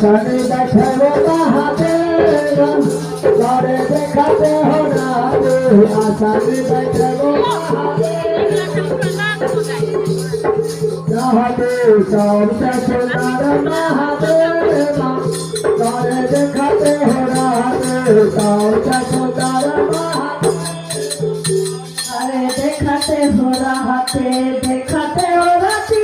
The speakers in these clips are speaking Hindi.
आसानी बैठे वो महादेव सारे दिखाते हो राधे आसानी बैठे वो महादेव सबसे सुंदर महादेव सारे दिखाते हो राधे सबसे सुंदर महादेव अरे देखाते हो रहते देखाते हो रहती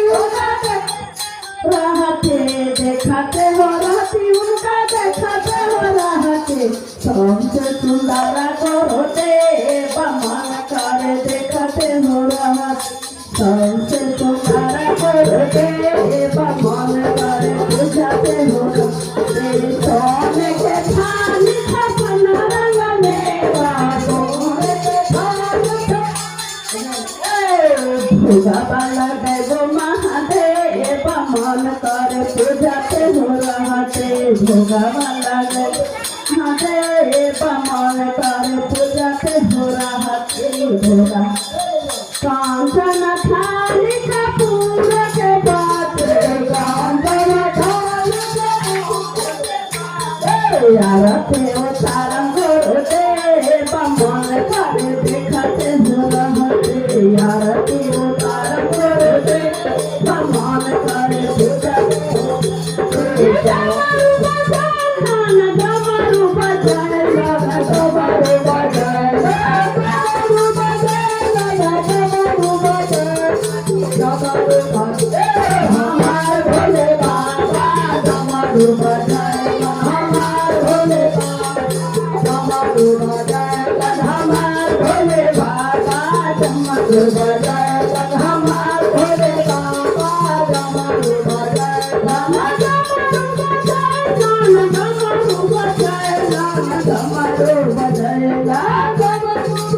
रहते देखाते हो रहती उनका देखाते हो रहते सबसे सुंदर करोते बमन करे देखाते हो रहते सबसे सुंदर करोते बमन करे बुझाते हो रहते सोने के थाली सपना रंग में सोने के थाली भोगा वाला गो महादेव मन कर पूजाते हो रहते भोगा वाला गो महादेव मन कर पूजाते हो रहते भोगा कांचन थाली कपूर के बात कांचन थाली आरते उतारम गोते मन कर देखते हो रहते आरती उतारम गोते मन कर देखते हो डमरू बजाए डमरू बजाए डमरू बजाए हमार भोले बाबा डमरू बजाए हमार भोले बाबा डमरू बजाए हमार भोले बाबा डमरू बजाए हमार भोले बाबा डमरू बजाए डमरू बजाए डमरू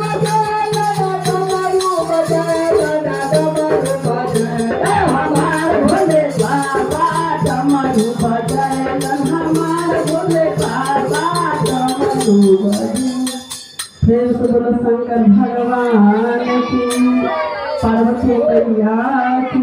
बजाए हमार भोले बाबा डमरू बजाए हमार भोले बाबा डमरू बजाए। प्रेम से बोलो शंकर भगवान की पार्वती मैया की।